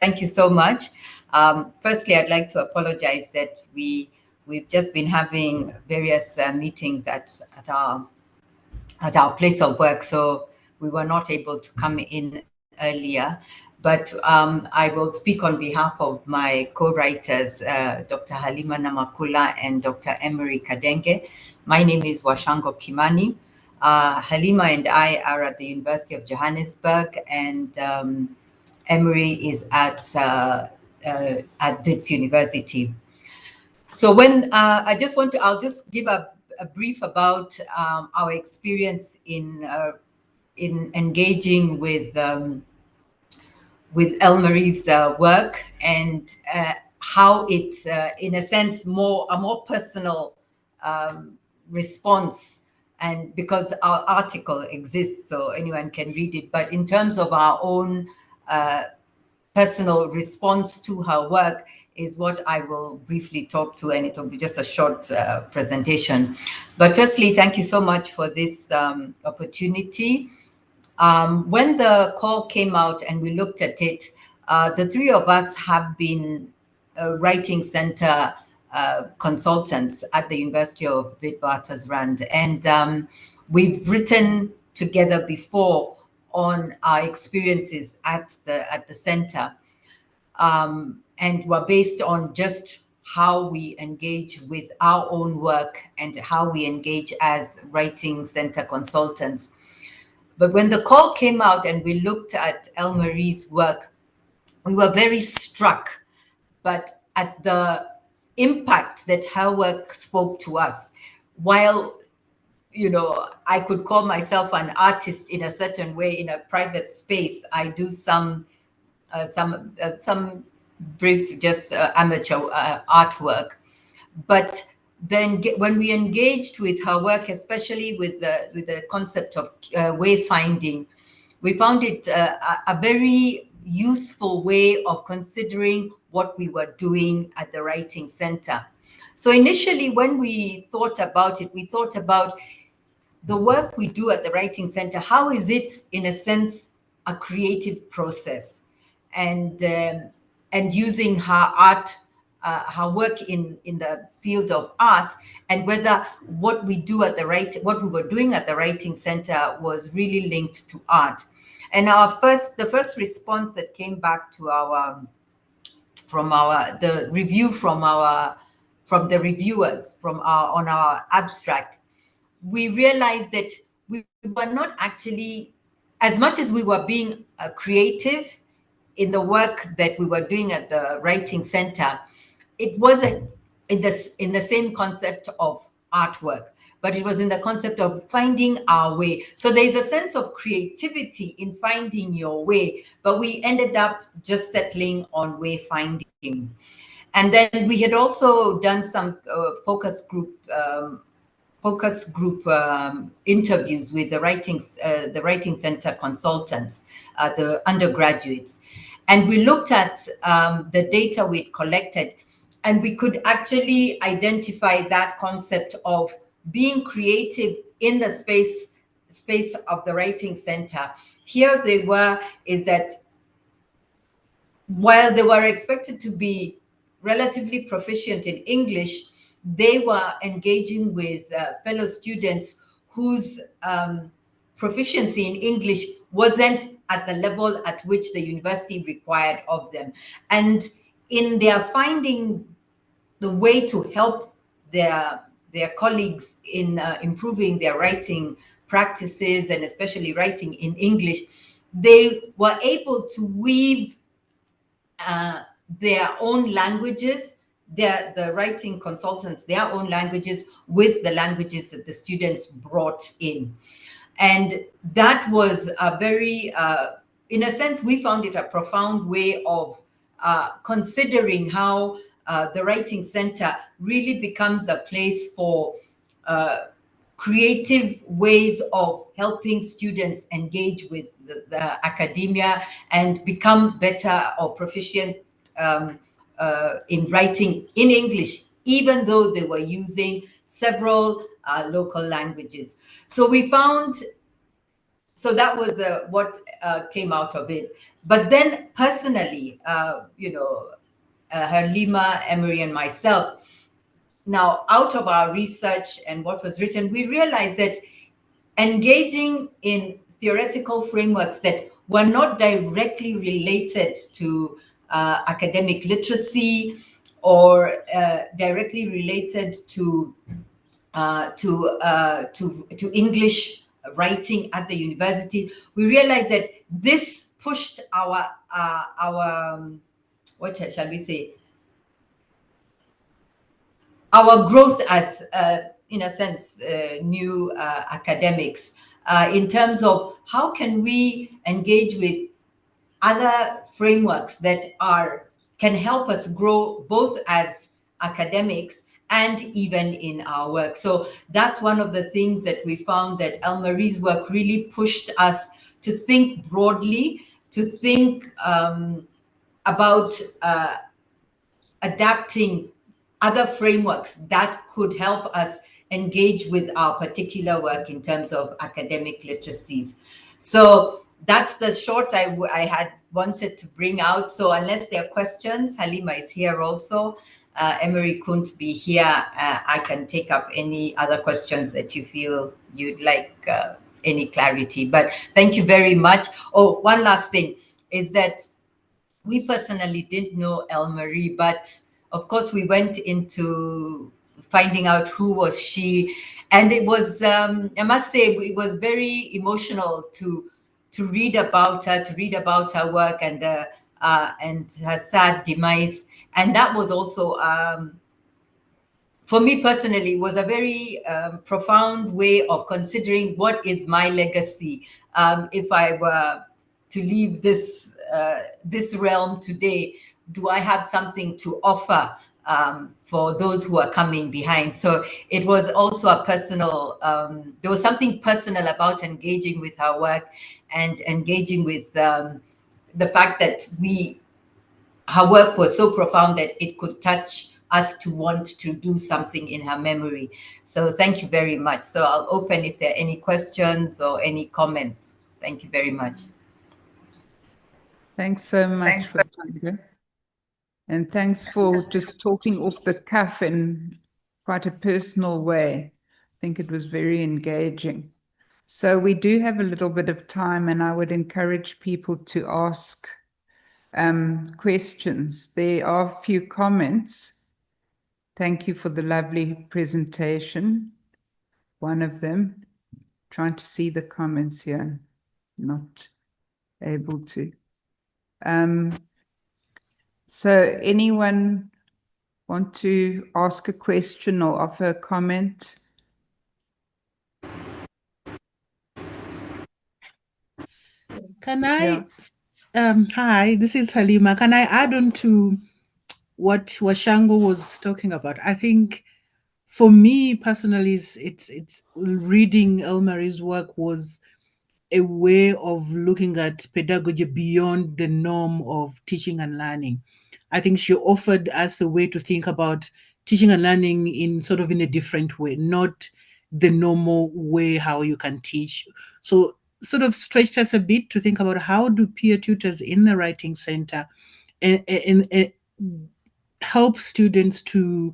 Thank you so much. Firstly, I'd like to apologize that we've just been having various meetings at our place of work, so we were not able to come in earlier. But I will speak on behalf of my co-writers, Dr. Halima Namakula and Dr. Emure Kadenge. My name is Wacango Kimani. Halima and I are at the University of Johannesburg, and Emure is at Wits University. So I'll just give a brief about our experience in engaging with Elmary's work, and how it, in a sense, a more personal response, and because our article exists, so anyone can read it. But in terms of our own personal response to her work is what I will briefly talk to, and it will be just a short presentation. But firstly, thank you so much for this opportunity. When the call came out and we looked at it, the three of us have been writing center consultants at the University of Witwatersrand, and we've written together before on our experiences at the center, and were based on just how we engage with our own work and how we engage as writing center consultants. But when the call came out and we looked at Elmarie's work, we were very struck, but at the impact that her work spoke to us. While, I could call myself an artist in a certain way in a private space, I do some brief, just amateur artwork. But then when we engaged with her work, especially with the concept of wayfinding, we found it a very useful way of considering what we were doing at the Writing Center. So initially, when we thought about it, we thought about the work we do at the Writing Center. How is it, in a sense, a creative process? And using her art, her work in the field of art, and whether what we were doing at the Writing Center was really linked to art. And the first response that came back to from the reviewers on our abstract, we realized that we were not actually, as much as we were being creative in the work that we were doing at the Writing Center, it wasn't in the same concept of artwork, but it was in the concept of finding our way. So there's a sense of creativity in finding your way, but we ended up just settling on wayfinding. And then we had also done some focus group interviews with the Writing Center consultants, the undergraduates. And we looked at the data we'd collected, and we could actually identify that concept of being creative in the space of the Writing Center. Here they were, is that while they were expected to be relatively proficient in English, they were engaging with fellow students whose proficiency in English wasn't at the level at which the university required of them. And in their finding the way to help their colleagues in improving their writing practices, and especially writing in English, they were able to weave their own languages, the writing consultants, their own languages with the languages that the students brought in. And that was a very, in a sense, we found it a profound way of considering how the Writing Center really becomes a place for creative ways of helping students engage with the academia and become better or proficient in writing in English, even though they were using several local languages. So we found So that was what came out of it. But then personally, Halima, Emure, and myself, now out of our research and what was written, we realized that engaging in theoretical frameworks that were not directly related to academic literacy or directly related to English writing at the university, we realized that this pushed our what shall we say, our growth as, in a sense, new academics, in terms of how can we engage with other frameworks that can help us grow both as academics and even in our work. So that's one of the things that we found, that Elmarie's work really pushed us to think broadly, to think about adapting other frameworks that could help us engage with our particular work in terms of academic literacies. So that's the short I had wanted to bring out. So unless there are questions, Halima is here also. Emure couldn't be here. I can take up any other questions that you feel you'd like any clarity. But thank you very much. Oh, one last thing is that we personally didn't know Elmarie, but of course we went into finding out who was she, and it was I must say it was very emotional to read about her, to read about her work and her sad demise. And that was also for me personally, was a very profound way of considering what is my legacy if I were to leave this realm today. Do I have something to offer for those who are coming behind? So it was also a personal, there was something personal about engaging with her work and engaging with the fact that her work was so profound that it could touch us to want to do something in her memory. So thank you very much. So I'll open if there are any questions or any comments. Thank you very much. Thanks so much for that. And thanks for just talking off the cuff in quite a personal way. I think it was very engaging. So we do have a little bit of time, and I would encourage people to ask questions. There are a few comments. Thank you for the lovely presentation. One of them, trying to see the comments here, not able to. So anyone want to ask a question or offer a comment? Can I, hi, this is Halima. Can I add on to what Wacango was talking about? I think for me personally, it's reading Elmarie's work was a way of looking at pedagogy beyond the norm of teaching and learning. I think she offered us a way to think about teaching and learning in sort of in a different way, not the normal way how you can teach. So sort of stretched us a bit to think about how do peer tutors in the writing center and help students to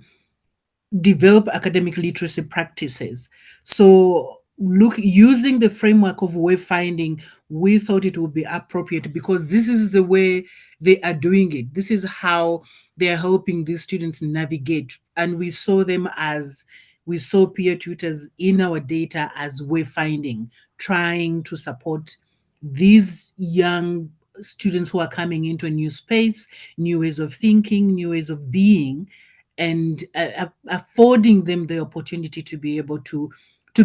develop academic literacy practices. So using the framework of wayfinding, we thought it would be appropriate because this is the way they are doing it. This is how they are helping these students navigate. And we saw peer tutors in our data as wayfinding, trying to support these young students who are coming into a new space, new ways of thinking, new ways of being, and affording them the opportunity to be able to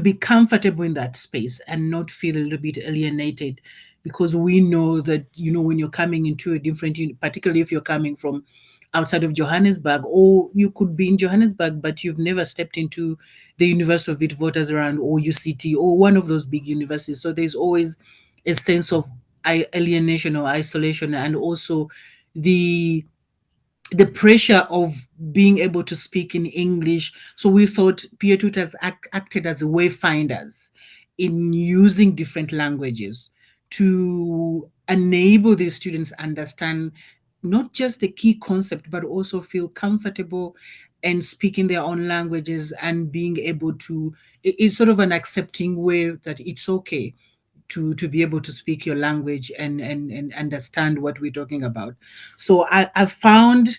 be comfortable in that space and not feel a little bit alienated, because we know that when you're coming into a different, particularly if you're coming from outside of Johannesburg, or you could be in Johannesburg but you've never stepped into the University of Witwatersrand or UCT or one of those big universities, so there's always a sense of alienation or isolation, and also the pressure of being able to speak in English. So we thought peer tutors acted as wayfinders in using different languages to enable these students understand not just the key concept, but also feel comfortable and speaking their own languages and being able to, it's sort of an accepting way that it's okay to be able to speak your language and understand what we're talking about. So I found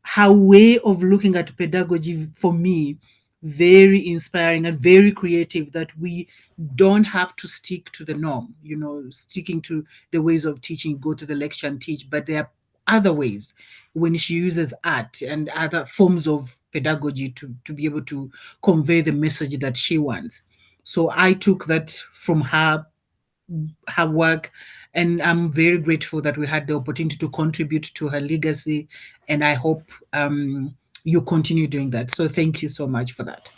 her way of looking at pedagogy for me very inspiring and very creative, that we don't have to stick to the norm, you know, sticking to the ways of teaching, go to the lecture and teach, but there are other ways when she uses art and other forms of pedagogy to be able to convey the message that she wants. So I took that from her work, and I'm very grateful that we had the opportunity to contribute to her legacy, and I hope you continue doing that. So thank you so much for that.